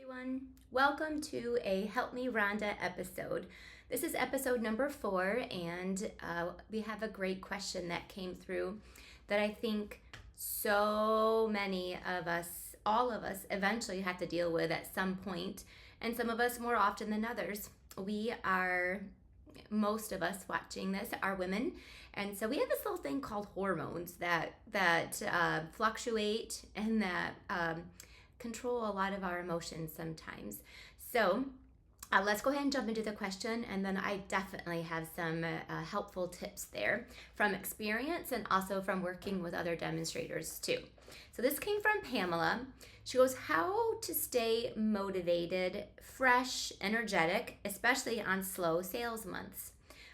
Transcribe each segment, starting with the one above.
Everyone. Welcome to a Help Me Rhonda episode. This is episode number 4, and we have a great question that came through that I think so many of us, all of us, eventually have to deal with at some point, and some of us more often than others. Most of us watching this are women, and so we have this little thing called hormones that fluctuate and that control a lot of our emotions sometimes. So let's go ahead and jump into the question, and then I definitely have some helpful tips there from experience and also from working with other demonstrators too. So this came from Pamela. She goes, how to stay motivated, fresh, energetic, especially on slow sales months.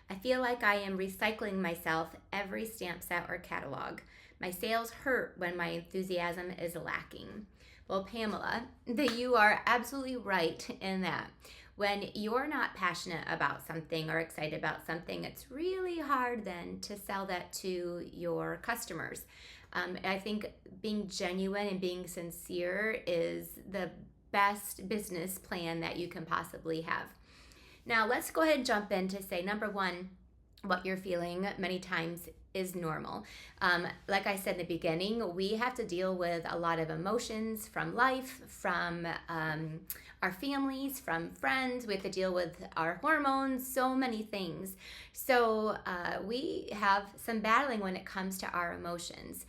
I feel like I am recycling myself every stamp set or catalog. My sales hurt when my enthusiasm is lacking. Well, Pamela, you are absolutely right in that. When you're not passionate about something or excited about something, it's really hard then to sell that to your customers. I think being genuine and being sincere is the best business plan that you can possibly have. Now, let's go ahead and jump in to say, number one, what you're feeling many times is normal. Like I said in the beginning, we have to deal with a lot of emotions from life, from our families, from friends. We have to deal with our hormones, so many things. So we have some battling when it comes to our emotions.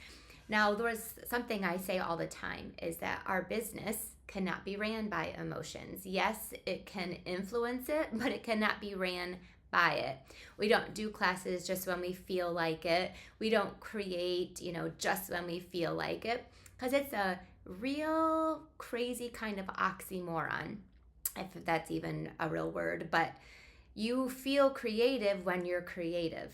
Now, there's something I say all the time is that our business cannot be ran by emotions. Yes, it can influence it, but it cannot be ran by it. We don't do classes just when we feel like it. We don't create, just when we feel like it, because it's a real crazy kind of oxymoron, if that's even a real word. But you feel creative when you're creative.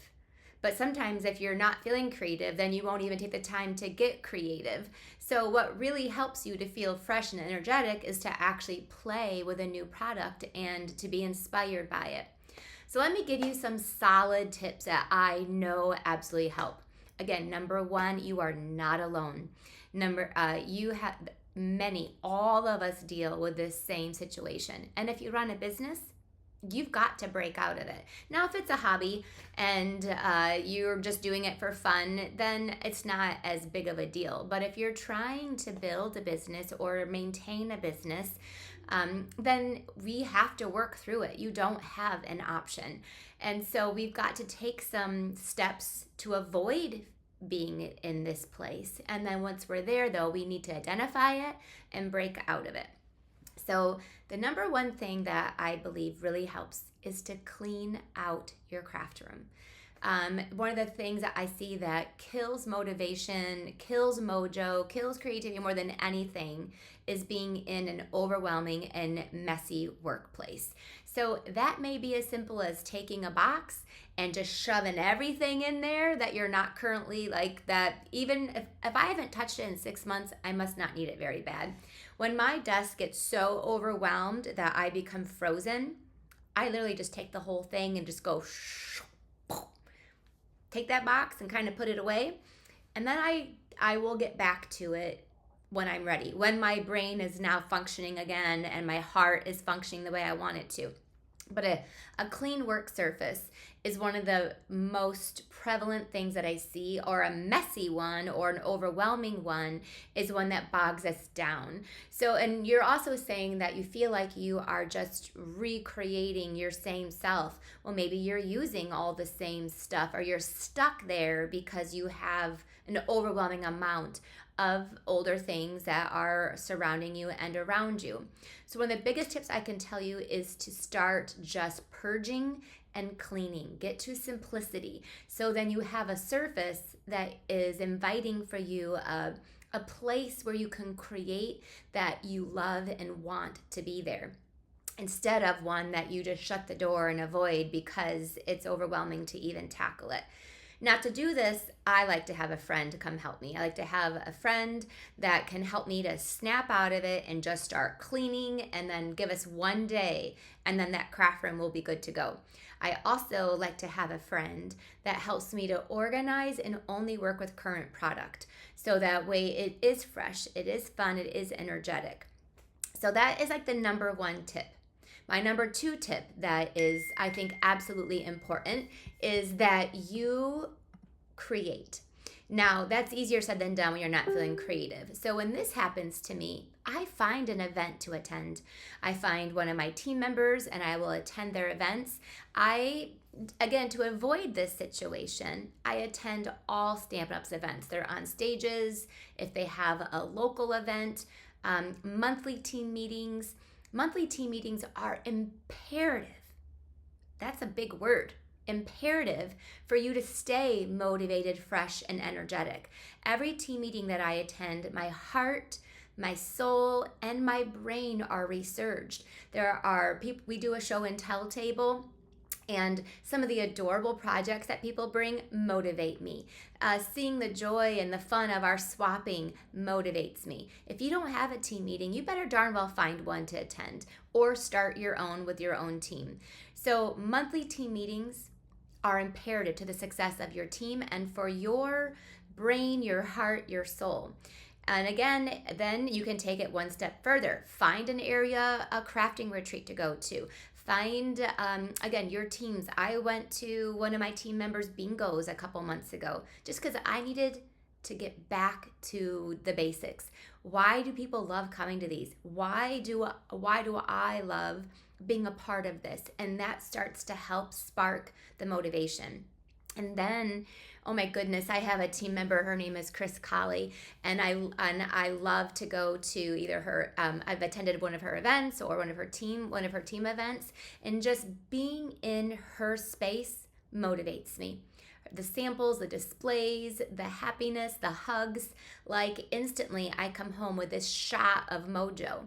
But sometimes if you're not feeling creative, then you won't even take the time to get creative. So what really helps you to feel fresh and energetic is to actually play with a new product and to be inspired by it. So let me give you some solid tips that I know absolutely help. Again, number one, you are not alone. All of us deal with this same situation. And if you run a business, you've got to break out of it. Now, if it's a hobby and you're just doing it for fun, then it's not as big of a deal. But if you're trying to build a business or maintain a business, then we have to work through it. You don't have an option. And so we've got to take some steps to avoid being in this place. And then once we're there, though, we need to identify it and break out of it. So the number one thing that I believe really helps is to clean out your craft room. One of the things that I see that kills motivation, kills mojo, kills creativity more than anything is being in an overwhelming and messy workplace. So that may be as simple as taking a box and just shoving everything in there that you're not currently even if I haven't touched it in 6 months, I must not need it very bad. When my desk gets so overwhelmed that I become frozen, I literally just take the whole thing and just go take that box and kind of put it away, and then I will get back to it when I'm ready, when my brain is now functioning again and my heart is functioning the way I want it to. But a clean work surface is one of the most prevalent things that I see, or a messy one or an overwhelming one is one that bogs us down. So, and you're also saying that you feel like you are just recreating your same self. Well, maybe you're using all the same stuff, or you're stuck there because you have an overwhelming amount of older things that are surrounding you and around you. So one of the biggest tips I can tell you is to start just purging and cleaning. Get to simplicity. So then you have a surface that is inviting for you, a place where you can create that you love and want to be there, instead of one that you just shut the door and avoid because it's overwhelming to even tackle it. Now, to do this, I like to have a friend to come help me. I like to have a friend that can help me to snap out of it and just start cleaning, and then give us one day, and then that craft room will be good to go. I also like to have a friend that helps me to organize and only work with current product. So that way it is fresh, it is fun, it is energetic. So that is like the number one tip. My number two tip that is, I think, absolutely important is that you create. Now, that's easier said than done when you're not feeling creative. So when this happens to me, I find an event to attend. I find one of my team members and I will attend their events. Again, to avoid this situation, I attend all Stampin' Up's events. They're on stages, if they have a local event, monthly team meetings. Monthly team meetings are imperative. That's a big word. Imperative for you to stay motivated, fresh, and energetic. Every team meeting that I attend, my heart, my soul, and my brain are resurged. There are people, we do a show and tell table, and some of the adorable projects that people bring motivate me. Seeing the joy and the fun of our swapping motivates me. If you don't have a team meeting, you better darn well find one to attend or start your own with your own team. So monthly team meetings are imperative to the success of your team and for your brain, your heart, your soul. And again, then you can take it one step further. Find an area, a crafting retreat to go to. Find, again, your teams. I went to one of my team members' bingos a couple months ago just because I needed to get back to the basics. Why do people love coming to these? Why do I love being a part of this? And that starts to help spark the motivation. And then, oh my goodness, I have a team member. Her name is Chris Colley, and I love to go to either her. I've attended one of her events or one of her team events, and just being in her space motivates me. The samples, the displays, the happiness, the hugs, like instantly I come home with this shot of mojo.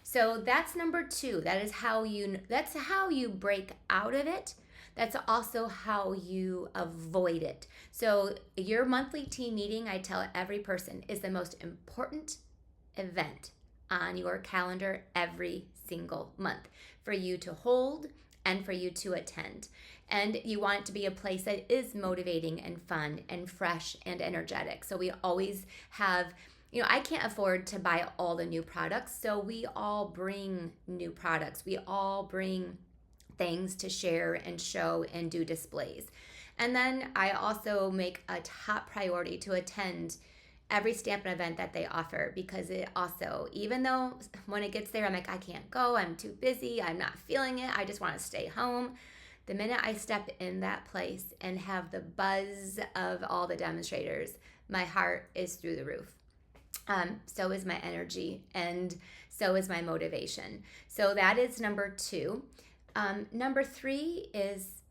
So that's number two. That's how you break out of it. That's also how you avoid it. So your monthly team meeting, I tell every person, is the most important event on your calendar every single month for you to hold and for you to attend. And you want it to be a place that is motivating and fun and fresh and energetic. So we always have, I can't afford to buy all the new products. So we all bring new products. We all bring things to share and show and do displays. And then I also make a top priority to attend every Stampin' event that they offer, because it also, even though when it gets there, I'm like, I can't go, I'm too busy, I'm not feeling it, I just want to stay home. The minute I step in that place and have the buzz of all the demonstrators, my heart is through the roof. So is my energy, and so is my motivation. So that is number two. Number three is,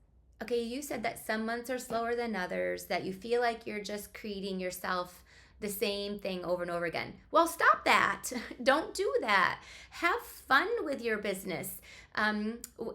okay, you said that some months are slower than others, that you feel like you're just creating yourself the same thing over and over again. Well, stop that. Don't do that. Have fun with your business.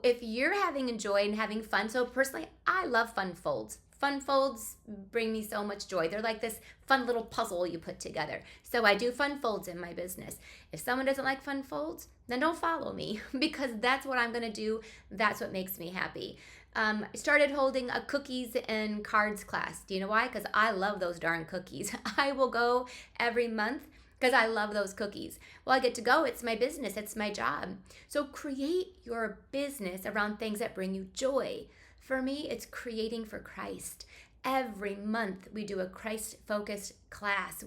If you're having joy and having fun, so personally, I love fun folds. Fun folds bring me so much joy. They're like this fun little puzzle you put together. So I do fun folds in my business. If someone doesn't like fun folds, then don't follow me, because that's what I'm going to do. That's what makes me happy. I started holding a cookies and cards class. Do you know why? Because I love those darn cookies. I will go every month because I love those cookies. Well, I get to go. It's my business. It's my job. So create your business around things that bring you joy. For me, it's creating for Christ. Every month we do a Christ-focused class.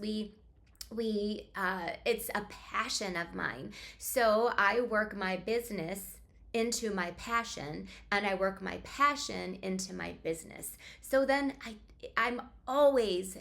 It's a passion of mine. So I work my business into my passion, and I work my passion into my business. So then I'm always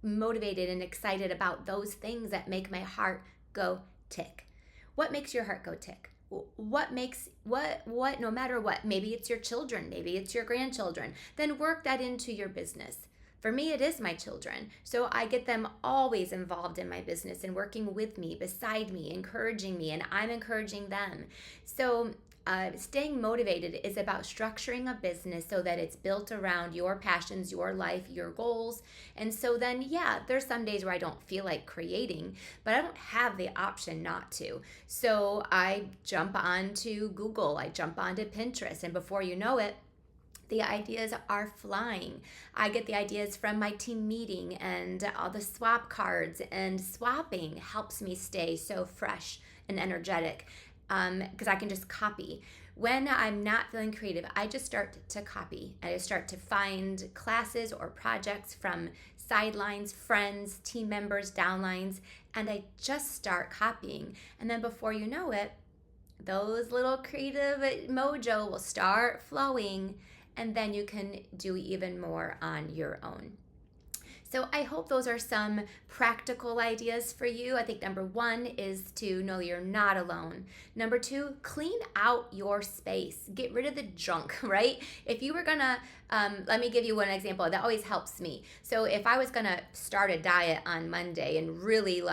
motivated and excited about those things that make my heart go tick. What makes your heart go tick? What no matter what, maybe it's your children, maybe it's your grandchildren, then work that into your business. For me, it is my children. So I get them always involved in my business and working with me, beside me, encouraging me, and I'm encouraging them. So staying motivated is about structuring a business so that it's built around your passions, your life, your goals. And so then, yeah, there's some days where I don't feel like creating, but I don't have the option not to. So I jump onto Google, I jump onto Pinterest, and before you know it, the ideas are flying. I get the ideas from my team meeting and all the swap cards, and swapping helps me stay so fresh and energetic because I can just copy. When I'm not feeling creative, I just start to copy. I just start to find classes or projects from sidelines, friends, team members, downlines, and I just start copying. And then before you know it, those little creative mojo will start flowing, and then you can do even more on your own. So I hope those are some practical ideas for you. I think number one is to know you're not alone. Number two, clean out your space. Get rid of the junk, right? If you were gonna, let me give you one example that always helps me. So if I was gonna start a diet on Monday and really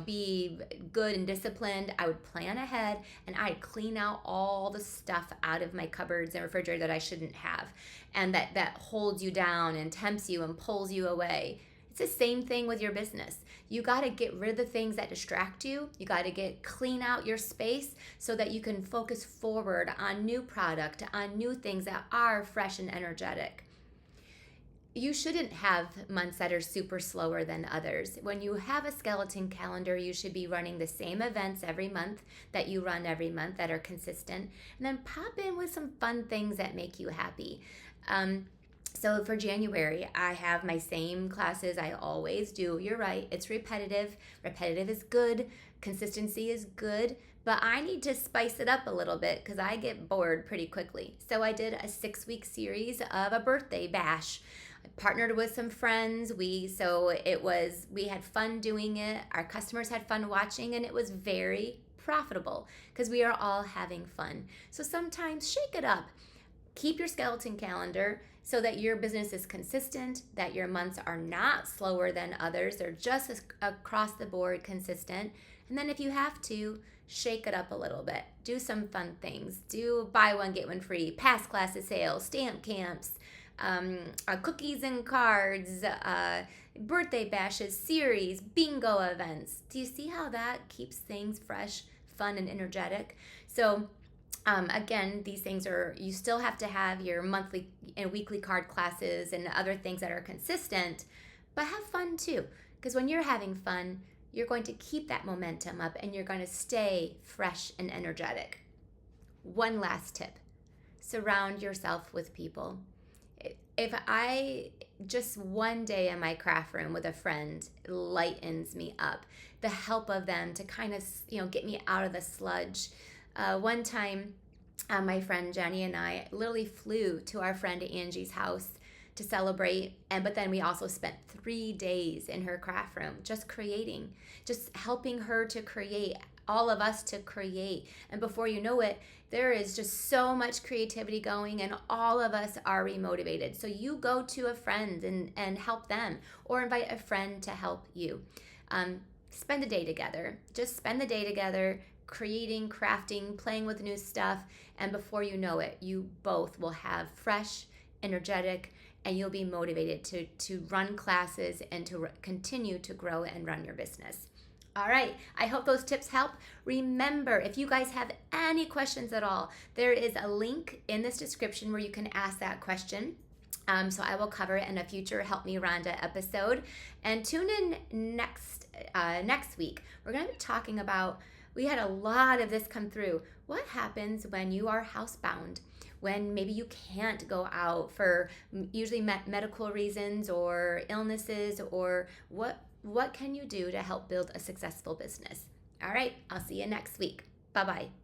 be good and disciplined, I would plan ahead and I'd clean out all the stuff out of my cupboards and refrigerator that I shouldn't have and that holds you down and tempts you and pulls you away. It's the same thing with your business. You got to get rid of the things that distract you. You got to clean out your space so that you can focus forward on new product, on new things that are fresh and energetic. You shouldn't have months that are super slower than others. When you have a skeleton calendar, you should be running the same events every month that you run every month that are consistent, and then pop in with some fun things that make you happy. So for January, I have my same classes I always do. You're right, it's repetitive. Repetitive is good. Consistency is good. But I need to spice it up a little bit because I get bored pretty quickly. So I did a 6-week series of a birthday bash. I partnered with some friends. We had fun doing it. Our customers had fun watching, and it was very profitable because we are all having fun. So sometimes shake it up. Keep your skeleton calendar so that your business is consistent, that your months are not slower than others. They're just across the board consistent. And then if you have to, shake it up a little bit. Do some fun things. Do buy one, get one free, past classes sales, stamp camps, cookies and cards, birthday bashes, series, bingo events. Do you see how that keeps things fresh, fun, and energetic? So again, these things you still have to have your monthly and weekly card classes and other things that are consistent, but have fun too. Because when you're having fun, you're going to keep that momentum up and you're going to stay fresh and energetic. One last tip: surround yourself with people. If I just one day in my craft room with a friend lightens me up, the help of them to kind of get me out of the sludge. One time, my friend Jenny and I literally flew to our friend Angie's house to celebrate, but then we also spent 3 days in her craft room just creating, just helping her to create, all of us to create. And before you know it, there is just so much creativity going and all of us are remotivated. So you go to a friend and help them, or invite a friend to help you. Spend the day together. Just spend the day together, creating, crafting, playing with new stuff, and before you know it, you both will have fresh, energetic, and you'll be motivated to run classes and to continue to grow and run your business. All right, I hope those tips help. Remember, if you guys have any questions at all, there is a link in this description where you can ask that question. So I will cover it in a future Help Me Rhonda episode. And tune in next week. We're going to be talking about, we had a lot of this come through. What happens when you are housebound? When maybe you can't go out for usually medical reasons or illnesses, or what can you do to help build a successful business? All right, I'll see you next week. Bye-bye.